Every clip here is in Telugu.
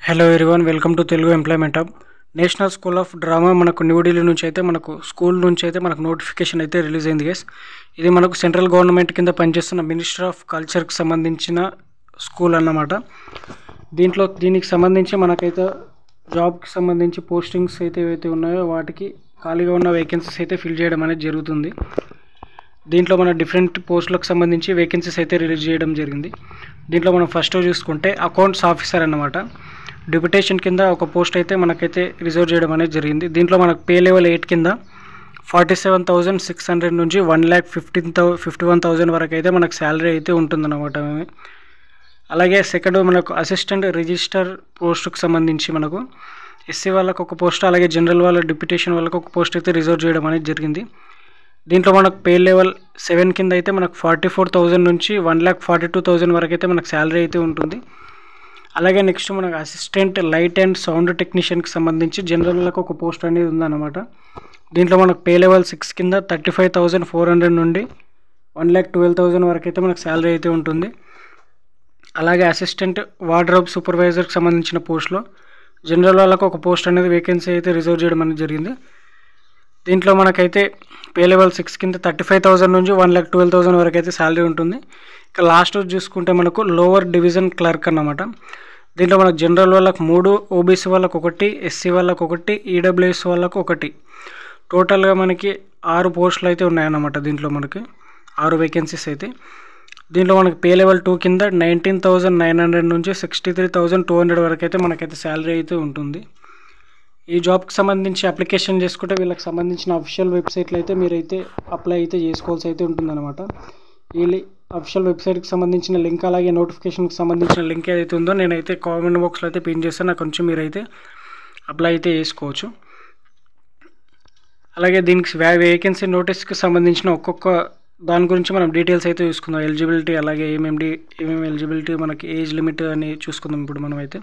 Hello everyone, welcome to Telugu employment hub. National school of drama మనకు న్యూఢిల్లీ నుంచి అయితే మనకు స్కూల్ నుంచి అయితే మనకు నోటిఫికేషన్ అయితే రిలీజ్ అయింది గైస్. ఇది మనకు సెంట్రల్ గవర్నమెంట్ కింద పనిచేస్తున్న మినిస్టర్ ఆఫ్ కల్చర్కి సంబంధించిన స్కూల్ అన్నమాట. దీనికి సంబంధించి మనకైతే జాబ్కి సంబంధించి పోస్టింగ్స్ అయితే ఏవైతే ఉన్నాయో వాటికి ఖాళీగా ఉన్న వేకెన్సీస్ అయితే ఫిల్ చేయడం అనేది జరుగుతుంది. దీంట్లో మన డిఫరెంట్ పోస్టులకు సంబంధించి వేకెన్సీస్ అయితే రిలీజ్ చేయడం జరిగింది. దీంట్లో మనం ఫస్ట్ చూసుకుంటే అకౌంట్స్ ఆఫీసర్ అన్నమాట. డిప్యుటేషన్ కింద ఒక పోస్ట్ అయితే మనకైతే రిజర్వ్ చేయడం అనేది జరిగింది. దీంట్లో మనకు పే లెవెల్ 8 కింద 47,600 నుంచి 1,51,000 వరకు అయితే మనకు శాలరీ అయితే ఉంటుందన్నమాట. అలాగే సెకండ్ మనకు అసిస్టెంట్ రిజిస్టర్ పోస్టుకు సంబంధించి మనకు ఎస్సీ వాళ్ళకు ఒక పోస్ట్, అలాగే జనరల్ వాళ్ళ డిప్యుటేషన్ వాళ్ళకు ఒక పోస్ట్ అయితే రిజర్వ్ చేయడం అనేది జరిగింది. దీంట్లో మనకు పే లెవెల్ 7 కింద అయితే మనకు 44,000 నుంచి 1,42,000 వరకు అయితే మనకు శాలరీ అయితే ఉంటుంది. అలాగే నెక్స్ట్ మనకు అసిస్టెంట్ లైట్ అండ్ సౌండ్ టెక్నీషియన్కి సంబంధించి జనరల్లకు ఒక పోస్ట్ అనేది ఉందన్నమాట. దీంట్లో మనకు పే లెవెల్ 6 కింద 35,400 నుండి 1,12,000 వరకు అయితే మనకు శాలరీ అయితే ఉంటుంది. అలాగే అసిస్టెంట్ వార్డ్రోబ్ సూపర్వైజర్కి సంబంధించిన పోస్ట్లో జనరల్ వాళ్ళకు ఒక పోస్ట్ అనేది వేకెన్సీ అయితే రిజర్వ్ చేయడం అనేది జరిగింది. దీంట్లో మనకైతే పే లెవెల్ 6 కింద 35,000 నుంచి 1,12,000 వరకు అయితే శాలరీ ఉంటుంది. ఇక లాస్ట్ చూసుకుంటే మనకు లోవర్ డివిజన్ క్లర్క్ అన్నమాట. దీంట్లో మనకు జనరల్ వాళ్ళకు 3, ఓబీసీ వాళ్ళకు 1, ఎస్సీ వాళ్ళకు 1, ఈడబ్ల్యూఎస్ వాళ్ళకు 1, టోటల్గా మనకి 6 పోస్టులు అయితే ఉన్నాయన్నమాట. దీంట్లో మనకి 6 వేకెన్సీస్ అయితే. దీంట్లో మనకి పే లెవెల్ 2 కింద 19,900 నుంచి 63,200 వరకు అయితే మనకైతే శాలరీ అయితే ఉంటుంది. ఈ జాబ్కి సంబంధించి అప్లికేషన్ చేసుకుంటే వీళ్ళకి సంబంధించిన అఫీషియల్ వెబ్సైట్లో అయితే మీరైతే అప్లై అయితే చేసుకోవాల్సి అయితే ఉంటుందన్నమాట. ఈ అఫీషియల్ వెబ్సైట్కి సంబంధించిన లింక్, అలాగే నోటిఫికేషన్కి సంబంధించిన లింక్ ఏదైతే ఉందో నేనైతే కామెంట్ బాక్స్లో అయితే పిన్ చేస్తాను. నాకు కొంచెం మీరైతే అప్లై అయితే చేసుకోవచ్చు. అలాగే దీనికి వేకెన్సీ నోటీస్కి సంబంధించిన ఒక్కొక్క దాని గురించి మనం డీటెయిల్స్ అయితే చూసుకుందాం. ఎలిజిబిలిటీ, అలాగే ఏమేమి ఎలిజిబిలిటీ, మనకి ఏజ్ లిమిట్ అని చూసుకుందాం ఇప్పుడు మనం అయితే.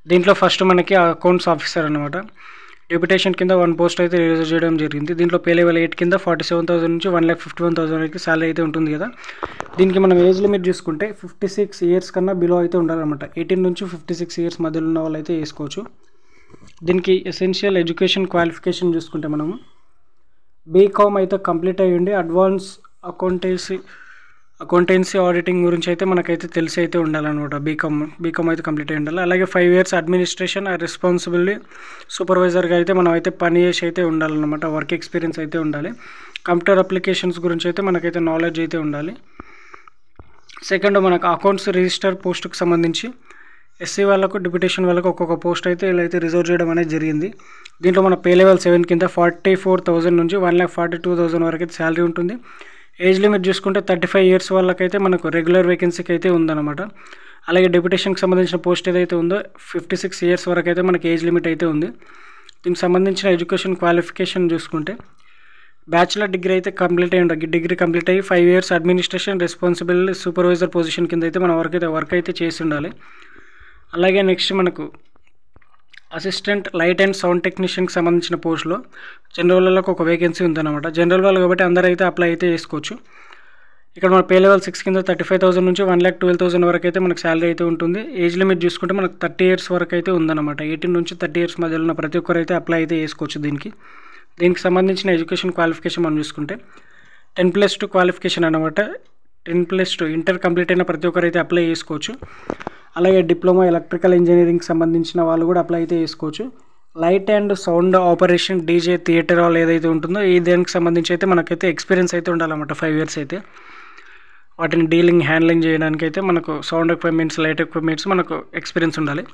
దీంట్లో ఫస్ట్ మనకి అకౌంట్స్ ఆఫీసర్ అన్నమాట. డిప్యుటేషన్ కింద 1 పోస్ట్ అయితే రిజర్వ్ చేయడం జరిగింది. దీంట్లో పే లెవెల్ 8 కింద 47,000 నుంచి 1,51,000 వరకు శాలరీ అయితే ఉంటుంది కదా. దీనికి మనం ఏజ్ లిమిట్ చూసుకుంటే 56 ఇయర్స్ కన్నా బిలో అయితే ఉండాలన్నమాట. 18 నుంచి 56 ఇయర్స్ మధ్యలో ఉన్న వాళ్ళు అయితే వేసుకోవచ్చు. దీనికి ఎసెన్షియల్ ఎడ్యుకేషన్ క్వాలిఫికేషన్ చూసుకుంటే మనము బీకామ్ అయితే కంప్లీట్ అయ్యి ఉండి అడ్వాన్స్ అకౌంటెన్సీ ఆడిటింగ్ గురించి అయితే మనకైతే తెలిసి అయితే ఉండాలన్నమాట. బీకామ్ అయితే కంప్లీట్ అయ్యి ఉండాలి. అలాగే 5 ఇయర్స్ అడ్మినిస్ట్రేషన్ రెస్పాన్సిబిలిటీ సూపర్వైజర్గా అయితే మనం అయితే పని చేసి అయితే ఉండాలన్నమాట. వర్క్ ఎక్స్పీరియన్స్ అయితే ఉండాలి. కంప్యూటర్ అప్లికేషన్స్ గురించి అయితే మనకైతే నాలెడ్జ్ అయితే ఉండాలి. సెకండ్ మనకు అకౌంట్స్ రిజిస్టర్ పోస్టుకు సంబంధించి ఎస్సీ వాళ్ళకు, డిప్యుటేషన్ వాళ్ళకు ఒక్కొక్క పోస్ట్ అయితే ఇలా అయితే రిజర్వ్ చేయడం అనేది జరిగింది. దీంట్లో మన పే లెవెల్ 7 కింద 44,000 నుంచి 1,42,000 వరకు అయితే శాలరీ ఉంటుంది. ఏజ్ లిమిట్ చూసుకుంటే 35 ఇయర్స్ వాళ్ళకైతే మనకు రెగ్యులర్ వేకెన్సీకి అయితే ఉందన్నమాట. అలాగే డిప్యుటేషన్కి సంబంధించిన పోస్ట్ ఏదైతే ఉందో 56 ఇయర్స్ వరకు అయితే మనకి ఏజ్ లిమిట్ అయితే ఉంది. దీనికి సంబంధించిన ఎడ్యుకేషన్ క్వాలిఫికేషన్ చూసుకుంటే బ్యాచిలర్ డిగ్రీ అయితే కంప్లీట్ అయ్యి ఉండాలి. డిగ్రీ కంప్లీట్ అయ్యి 5 years administration responsibility supervisor position కింద అయితే మనం వర్క్ అయితే చేసి ఉండాలి. అలాగే నెక్స్ట్ మనకు అసిస్టెంట్ లైట్ అండ్ సౌండ్ టెక్నీషియన్కి సంబంధించిన పోస్టులో జనరల్ వాళ్ళకు ఒక వేకెన్సీ ఉందన్నమాట. జనరల్ వాళ్ళు కాబట్టి అందరూ అయితే అప్లై అయితే చేసుకోవచ్చు. ఇక్కడ మన పే లెవెల్ 6 కింద 35,000 నుంచి 1,12,000 వరకు అయితే మనకు శాలరీ అయితే ఉంటుంది. ఏజ్ లిమిట్ చూసుకుంటే మనకు 30 ఇయర్స్ వరకు అయితే ఉందన్నమాట. 18 నుంచి 30 ఇయర్స్ మధ్యలో ఉన్న ప్రతి ఒక్కరు అయితే అప్లై అయితే చేసుకోవచ్చు. దీనికి సంబంధించిన ఎడ్యుకేషన్ క్వాలిఫికేషన్ మనం చూసుకుంటే 10+2 క్వాలిఫికేషన్ అన్నమాట. 10+2 ఇంటర్ కంప్లీట్ అయిన ప్రతి ఒక్కరు అయితే అప్లై చేసుకోవచ్చు. అలాగే డిప్లొమా ఎలక్ట్రికల్ ఇంజనీరింగ్కి సంబంధించిన వాళ్ళు కూడా అప్లై అయితే చేసుకోవచ్చు. Light and sound operation, DJ, theatre hall ఏదైతే ఉంటుందో ఈ దానికి సంబంధించి అయితే మనకైతే ఎక్స్పీరియన్స్ అయితే ఉండాలన్నమాట. 5 ఇయర్స్ అయితే వాటిని హ్యాండ్లింగ్ చేయడానికి అయితే మనకు సౌండ్ ఎక్విప్మెంట్స్, లైట్ ఎక్విప్మెంట్స్ మనకు ఎక్స్పీరియన్స్ ఉండాలి.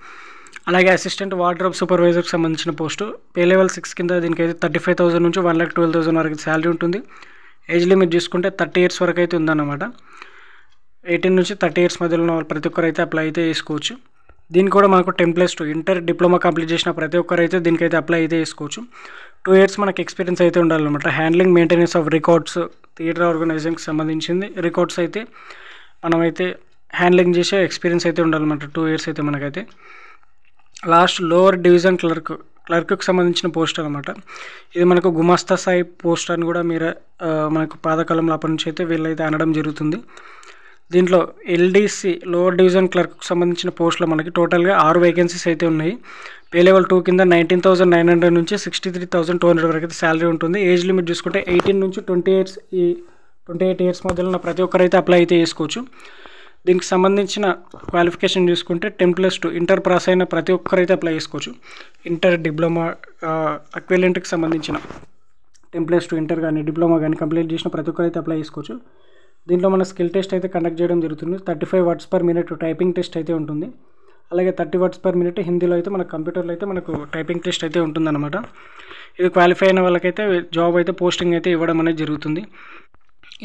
అలాగే అసిస్టెంట్ వార్డ్రోబ్ సూపర్వైజర్కి సంబంధించిన పోస్టు పే లెవెల్ 6 కింద దీనికైతే 35,000 నుంచి 1,12,000 వరకు శాలరీ ఉంటుంది. ఏజ్ లిమిట్ చూసుకుంటే 30 ఇయర్స్ వరకు అయితే ఉందన్నమాట. 18 నుంచి 30 ఇయర్స్ మధ్యలో ఉన్న వాళ్ళు ప్రతి ఒక్కరు అయితే అప్లై అయితే చేసుకోవచ్చు. దీనికి కూడా మనకు 10+2 ఇంటర్ డిప్లొమా కంప్లీట్ చేసిన ప్రతి ఒక్కరు అయితే దీనికైతే అప్లై అయితే చేసుకోవచ్చు. 2 ఇయర్స్ మనకి ఎక్స్పీరియన్స్ అయితే ఉండాలన్నమాట. Handling, maintenance of records, theatre ఆర్గనైజింగ్కి సంబంధించింది రికార్డ్స్ అయితే మనమైతే హ్యాండ్లింగ్ చేసే ఎక్స్పీరియన్స్ అయితే ఉండాలన్నమాట. 2 ఇయర్స్ అయితే మనకైతే. లాస్ట్ లోవర్ డివిజన్ క్లర్క్కి సంబంధించిన పోస్ట్ అనమాట. ఇది మనకు గుమాస్తా స్థాయి పోస్ట్ అని కూడా మీరు మనకు పాతకాలంలో అప్పటి నుంచి అయితే వీళ్ళైతే అనడం జరుగుతుంది. దీంట్లో ఎల్డీసీ లోవర్ డివిజన్ క్లర్క్కి సంబంధించిన పోస్టులో మనకి టోటల్గా 6 వేకెన్సీస్ అయితే ఉన్నాయి. పే లెవెల్ 2 కింద 19,900 నుంచి 63,200 వరకు అయితే శాలరీ ఉంటుంది. ఏజ్ లిమిట్ చూసుకుంటే 18 నుంచి 28 ఇయర్స్ మధ్యలో ఉన్న ప్రతి ఒక్కరైతే అప్లై అయితే చేసుకోవచ్చు. దీనికి సంబంధించిన క్వాలిఫికేషన్ చూసుకుంటే 10+2 ఇంటర్ పాస్ అయిన ప్రతి ఒక్కరైతే అప్లై చేసుకోవచ్చు. ఇంటర్, డిప్లొమా, ఎక్వివలెంట్కి సంబంధించిన 10+2 ఇంటర్ కానీ డిప్లొమా కానీ కంప్లీట్ చేసిన ప్రతి ఒక్కరైతే అప్లై చేసుకోవచ్చు. దీంట్లో మన స్కిల్ టెస్ట్ అయితే కండక్ట్ చేయడం జరుగుతుంది. 35 words per minute typing test అయితే ఉంటుంది. అలాగే 30 words per minute హిందీలో అయితే మన కంప్యూటర్లో అయితే మనకు టైపింగ్ టెస్ట్ అయితే ఉంటుందన్నమాట. ఇది క్వాలిఫై అయిన వాళ్ళకైతే జాబ్ అయితే పోస్టింగ్ అయితే ఇవ్వడం అనేది జరుగుతుంది.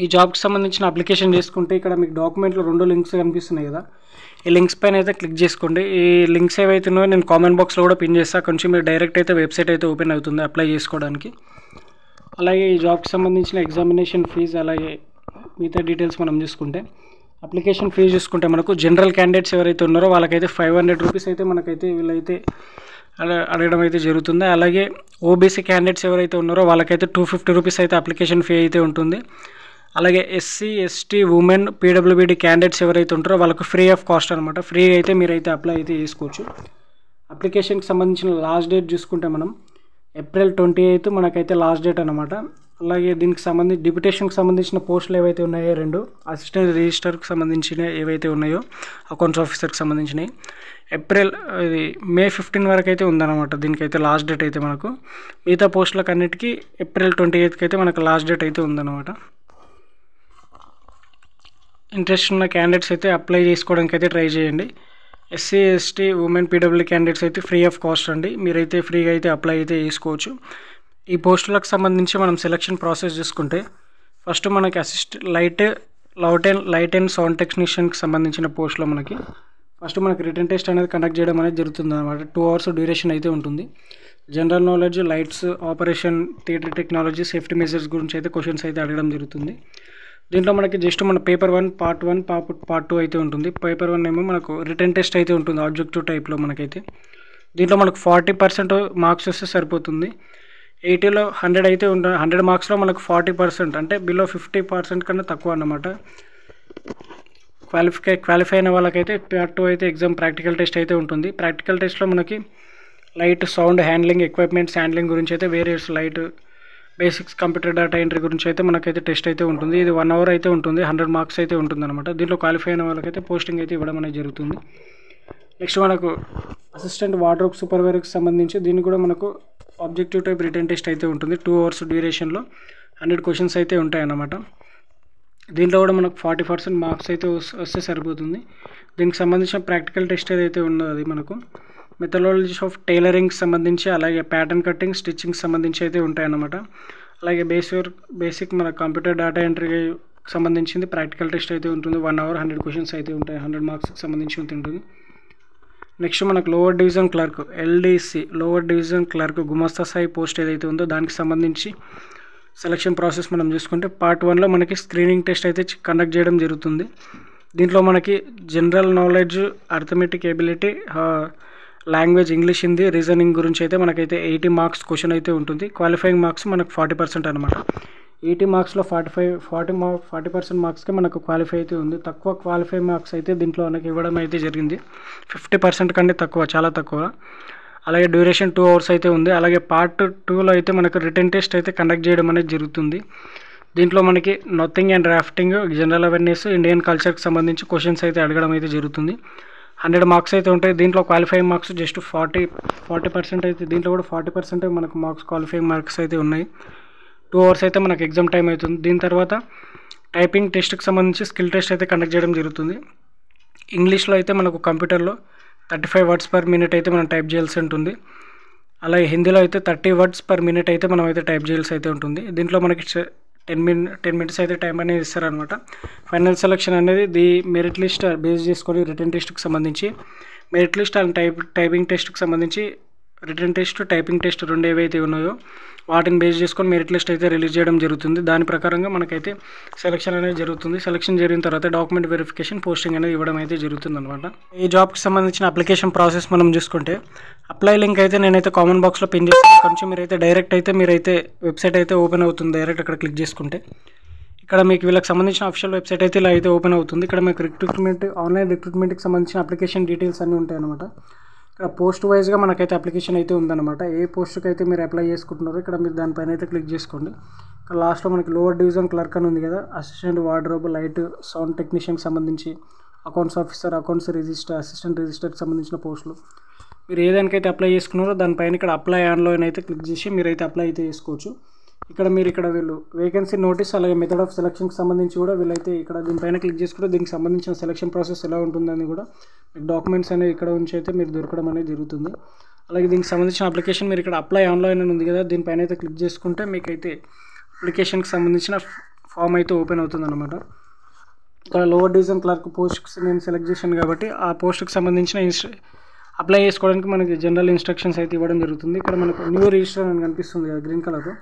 ఈ జాబ్కి సంబంధించిన అప్లికేషన్ చేసుకుంటే ఇక్కడ మీకు డాక్యుమెంట్లో 2 లింక్స్ కనిపిస్తున్నాయి కదా, ఈ లింక్స్ పైన అయితే క్లిక్ చేసుకోండి. ఈ లింక్స్ ఏవైతే ఉన్నాయో నేను కామెంట్ బాక్స్లో కూడా పిన్ చేస్తాను. కొంచెం మీరు డైరెక్ట్ అయితే వెబ్సైట్ అయితే ఓపెన్ అవుతుంది అప్లై చేసుకోవడానికి. అలాగే ఈ జాబ్కి సంబంధించిన ఎగ్జామినేషన్ ఫీజు అలాగే మిగతా డీటెయిల్స్ మనం చూసుకుంటే అప్లికేషన్ ఫీజు చూసుకుంటే మనకు జనరల్ క్యాండిడేట్స్ ఎవరైతే ఉన్నారో వాళ్ళకైతే 500 రూపీస్ అయితే మనకైతే వీళ్ళైతే అడగడం అయితే జరుగుతుంది. అలాగే ఓబీసీ క్యాండిడేట్స్ ఎవరైతే ఉన్నారో వాళ్ళకైతే 250 రూపీస్ అయితే అప్లికేషన్ ఫీ అయితే ఉంటుంది. అలాగే SC, ST, women, PWBD candidates ఎవరైతే ఉంటారో వాళ్ళకు ఫ్రీ ఆఫ్ కాస్ట్ అనమాట. ఫ్రీ అయితే మీరైతే అప్లై అయితే చేసుకోవచ్చు. అప్లికేషన్కి సంబంధించిన లాస్ట్ డేట్ చూసుకుంటే మనం April 28 మనకైతే లాస్ట్ డేట్ అనమాట. అలాగే దీనికి సంబంధించి డిప్యుటేషన్కి సంబంధించిన పోస్టులు ఏవైతే ఉన్నాయో 2 అసిస్టెంట్ రిజిస్టర్కి సంబంధించిన ఏవైతే ఉన్నాయో అకౌంట్స్ ఆఫీసర్కి సంబంధించినవి May 15 వరకు అయితే ఉందన్నమాట. దీనికైతే లాస్ట్ డేట్ అయితే మనకు మిగతా పోస్టులకు అన్నిటికీ April 28కి అయితే మనకు లాస్ట్ డేట్ అయితే ఉందన్నమాట. ఇంట్రెస్ట్ ఉన్న క్యాండిడేట్స్ అయితే అప్లై చేసుకోవడానికి అయితే ట్రై చేయండి. SC, ST, women, PW candidates అయితే ఫ్రీ ఆఫ్ కాస్ట్ అండి. మీరైతే ఫ్రీగా అయితే అప్లై అయితే చేసుకోవచ్చు. ఈ పోస్టులకు సంబంధించి మనం సెలక్షన్ ప్రాసెస్ చూసుకుంటే ఫస్ట్ మనకి లైట్ అండ్ సౌండ్ టెక్నీషియన్కి సంబంధించిన పోస్టులో మనకి ఫస్ట్ మనకి రిటన్ టెస్ట్ అనేది కండక్ట్ చేయడం అనేది జరుగుతుంది అనమాట. 2 hours డ్యూరేషన్ అయితే ఉంటుంది. General knowledge, lights, operation, theatre technology, safety measures గురించి అయితే క్వశ్చన్స్ అయితే అడగడం జరుగుతుంది. దీంట్లో మనకి జస్ట్ మన పేపర్ 1 part 1 part 2 అయితే ఉంటుంది. పేపర్ 1 ఏమో మనకు రిటన్ టెస్ట్ అయితే ఉంటుంది ఆబ్జెక్టివ్ టైప్లో మనకైతే. దీంట్లో మనకు 40% మార్క్స్ వస్తే సరిపోతుంది. 80లో 100 అయితే ఉంటుంది. 100 మార్క్స్లో మనకు 40% అంటే బిలో 50% కన్నా తక్కువ అన్నమాట. క్వాలిఫై అయిన వాళ్ళకైతే part 2 అయితే ఎగ్జామ్ ప్రాక్టికల్ టెస్ట్ అయితే ఉంటుంది. ప్రాక్టికల్ టెస్ట్లో మనకి light, sound handling, equipments handling గురించి అయితే various light, basics, computer data entry గురించి అయితే మనకైతే టెస్ట్ అయితే ఉంటుంది. ఇది 1 hour అయితే ఉంటుంది. 100 మార్క్స్ అయితే ఉంటుంది అనమాట. దీంట్లో క్వాలిఫై అయిన వాళ్ళకైతే పోస్టింగ్ అయితే ఇవ్వడం అనేది జరుగుతుంది. నెక్స్ట్ మనకు అసిస్టెంట్ వార్డ్రోబ్ సూపర్వైజర్కి సంబంధించి దీన్ని కూడా మనకు ఆబ్జెక్టివ్ టైప్ రిటన్ టెస్ట్ అయితే ఉంటుంది. 2 hours డ్యూరేషన్లో 100 క్వశ్చన్స్ అయితే ఉంటాయి అన్నమాట. దీంట్లో కూడా మనకు 40% మార్క్స్ అయితే వస్తే సరిపోతుంది. దీనికి సంబంధించిన ప్రాక్టికల్ టెస్ట్ ఏదైతే ఉందో అది మనకు మెథడాలజీస్ ఆఫ్ టైలరింగ్కి సంబంధించి అలాగే ప్యాటర్న్ కటింగ్, స్టిచ్చింగ్ సంబంధించి అయితే ఉంటాయన్నమాట. అలాగే బేసిక్ మన కంప్యూటర్ డేటా ఎంట్రీకి సంబంధించింది ప్రాక్టికల్ టెస్ట్ అయితే ఉంటుంది. 1 hour 100 క్వశ్చన్స్ అయితే ఉంటాయి. 100 మార్క్స్కి సంబంధించి ఉంటుంది. నెక్స్ట్ మనకు lower division clerk LDC lower division clerk గుమస్తా స్థాయి పోస్ట్ ఏదైతే ఉందో దానికి సంబంధించి సెలక్షన్ ప్రాసెస్ మనం చూసుకుంటే part 1లో మనకి స్క్రీనింగ్ టెస్ట్ అయితే కండక్ట్ చేయడం జరుగుతుంది. దీంట్లో మనకి general knowledge, arithmetic ability, language English, Hindi, reasoning గురించి అయితే మనకైతే 80 మార్క్స్ క్వశ్చన్ అయితే ఉంటుంది. క్వాలిఫైయింగ్ మార్క్స్ మనకు 40% అనమాట. 80 మార్క్స్లో 40% మార్క్స్కి మనకు క్వాలిఫై అయితే ఉంది. తక్కువ క్వాలిఫై మార్క్స్ అయితే దీంట్లో మనకి ఇవ్వడం అయితే జరిగింది. 50% కంటే తక్కువ, చాలా తక్కువ. అలాగే డ్యూరేషన్ 2 hours అయితే ఉంది. అలాగే part 2లో అయితే మనకు రిటన్ టెస్ట్ అయితే కండక్ట్ చేయడం అనేది జరుగుతుంది. దీంట్లో మనకి nothing and drafting, general awareness, Indian కల్చర్కి సంబంధించి క్వశ్చన్స్ అయితే అడగడం అయితే జరుగుతుంది. 100 మార్క్స్ అయితే ఉంటాయి. దీంట్లో క్వాలిఫైయింగ్ మార్క్స్ జస్ట్ 40% అయితే, దీంట్లో కూడా 40% మనకు మార్క్స్ క్వాలిఫైయింగ్ మార్క్స్ అయితే ఉన్నాయి. 2 hours అయితే మనకు ఎగ్జామ్ టైం అవుతుంది. దీని తర్వాత టైపింగ్ టెస్ట్కి సంబంధించి స్కిల్ టెస్ట్ అయితే కండక్ట్ చేయడం జరుగుతుంది. ఇంగ్లీష్లో అయితే మనకు కంప్యూటర్లో 35 words per minute అయితే మనం టైప్ చేయాల్సి ఉంటుంది. అలాగే హిందీలో అయితే 30 words per minute అయితే మనం అయితే టైప్ చేయాల్సి అయితే ఉంటుంది. దీంట్లో మనకి 10 minutes అయితే టైం అనేది ఇస్తారనమాట. ఫైనల్ సెలక్షన్ అనేది మెరిట్ లిస్ట్ బేస్ చేసుకొని రిటన్ టెస్ట్కి సంబంధించి మెరిట్ లిస్ట్ అండ్ టైపింగ్ టెస్ట్కి సంబంధించి రిటన్ టెస్ట్, టైపింగ్ టెస్ట్ 2 ఏవైతే ఉన్నాయో వాటిని బేస్ చేసుకొని మెరిట్ లిస్ట్ అయితే రిలీజ్ చేయడం జరుగుతుంది. దాని ప్రకారంగా మనకైతే సెలక్షన్ అనేది జరుగుతుంది. సెలక్షన్ జరిగిన తర్వాత డాక్యుమెంట్ వెరిఫికేషన్, పోస్టింగ్ అనేది ఇవ్వడం అయితే జరుగుతుంది అనమాట. ఈ జాబ్కి సంబంధించిన అప్లికేషన్ ప్రాసెస్ మనం చూసుకుంటే అప్లై లింక్ అయితే నేనైతే కామెంట్ బాక్స్లో పిన్ చేస్తాను. కొంచెం మీరైతే డైరెక్ట్ అయితే వెబ్సైట్ అయితే ఓపెన్ అవుతుంది. డైరెక్ట్ అక్కడ క్లిక్ చేసుకుంటే ఇక్కడ మీకు వీళ్ళకి సంబంధించిన అఫీషియల్ వెబ్సైట్ అయితే ఇలా అయితే ఓపెన్ అవుతుంది. ఇక్కడ మీకు ఆన్లైన్ రిక్రూట్మెంట్కి సంబంధించిన అప్లికేషన్ డీటెయిల్స్ అన్నీ ఉంటాయి అనమాట. ఇక్కడ పోస్ట్ వైజ్గా మనకైతే అప్లికేషన్ అయితే ఉందన్నమాట. ఏ పోస్ట్కి అయితే మీరు అప్లై చేసుకుంటున్నారో ఇక్కడ మీరు దానిపైన అయితే క్లిక్ చేసుకోండి. ఇక్కడ లాస్ట్లో మనకి లోవర్ డివిజన్ క్లర్క్ అని ఉంది కదా, అసిస్టెంట్ వార్డ్రోబ్, లైట్, సౌండ్ టెక్నీషియన్కి సంబంధించి, accounts officer, accounts register, assistant రిజిస్టర్కి సంబంధించిన పోస్టులు మీరు ఏదానికైతే అప్లై చేసుకున్నారో దానిపైన ఇక్కడ అప్లై ఆన్లైన్ అయితే క్లిక్ చేసి మీరైతే అప్లై అయితే చేసుకోవచ్చు. ఇక్కడ వీళ్ళు వేకెన్సీ నోటీస్ అలాగే మెథడ్ ఆఫ్ సెలక్షన్కి సంబంధించి కూడా వీళ్ళైతే ఇక్కడ దీనిపైన క్లిక్ చేసుకుంటే దీనికి సంబంధించిన సెలక్షన్ ప్రాసెస్ ఎలా ఉంటుందని కూడా మీకు డాక్యుమెంట్స్ అనేవి ఇక్కడ ఉంచి అయితే మీరు దొరకడం అనేది జరుగుతుంది. అలాగే దీనికి సంబంధించిన అప్లికేషన్ మీరు ఇక్కడ అప్లై ఆన్లైన్ అని ఉంది కదా, దీనిపైన అయితే క్లిక్ చేసుకుంటే మీకైతే అప్లికేషన్కి సంబంధించిన ఫామ్ అయితే ఓపెన్ అవుతుంది అనమాట. ఇక్కడ లోవర్ డివిజన్ క్లర్క్ పోస్ట్కి నేను సెలెక్ట్ చేశాను కాబట్టి ఆ పోస్ట్కి సంబంధించిన అప్లై చేసుకోవడానికి మనకి జనరల్ ఇన్స్ట్రక్షన్స్ అయితే ఇవ్వడం జరుగుతుంది. ఇక్కడ మనకు న్యూ రిజిస్టర్ అని కనిపిస్తుంది కదా గ్రీన్ కలర్,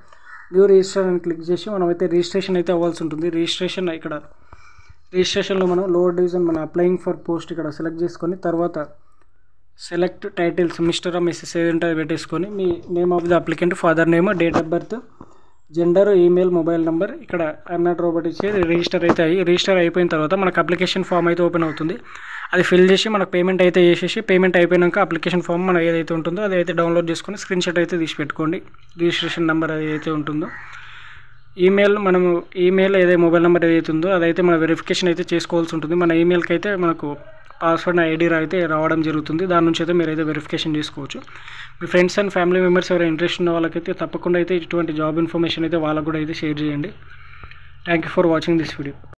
న్యూ రిజిస్టర్ అని క్లిక్ చేసి మనం అయితే రిజిస్ట్రేషన్ అయితే అవ్వాల్సి ఉంటుంది. రిజిస్ట్రేషన్లో మనం లోవర్ డివిజన్ మన అప్లయింగ్ ఫర్ పోస్ట్ ఇక్కడ సెలెక్ట్ చేసుకొని తర్వాత select titles Mr or Mrs ఏదంటే పెట్టేసుకొని మీ name of the applicant, father name, date of birth, gender, email, mobile number ఇక్కడ అన్నట్టు రోబోట్ ఇచ్చి రిజిస్టర్ అయిపోయిన తర్వాత మనకు అప్లికేషన్ ఫామ్ అయితే ఓపెన్ అవుతుంది. అది ఫిల్ చేసి మనకు పేమెంట్ అయితే చేసేసి పేమెంట్ అయిపోయాక అప్లికేషన్ ఫామ్ మనం ఏదైతే ఉంటుందో అదైతే డౌన్లోడ్ చేసుకొని స్క్రీన్ షాట్ అయితే తీసి పెట్టుకోండి. రిజిస్ట్రేషన్ నెంబర్ ఏదైతే ఉంటుందో, ఈమెయిల్ ఏదైతే మొబైల్ నెంబర్ ఏదైతే ఉందో అదైతే మన వెరిఫికేషన్ అయితే చేసుకోవాల్సి ఉంటుంది. మన ఈమెయిల్కి అయితే మనకు పాస్వర్డ్ ఐడి అయితే రావడం జరుగుతుంది. దాని నుంచి అయితే మీరు అయితే వెరిఫికేషన్ చేసుకోవచ్చు. మీ ఫ్రెండ్స్ అండ్ ఫ్యామిలీ మెంబర్స్ ఎవరైనా ఇంట్రెస్ట్ ఉన్న వాళ్ళకైతే తప్పకుండా అయితే ఇటువంటి జాబ్ ఇన్ఫర్మేషన్ అయితే వాళ్ళకు కూడా అయితే షేర్ చేయండి. Thank you for watching this video.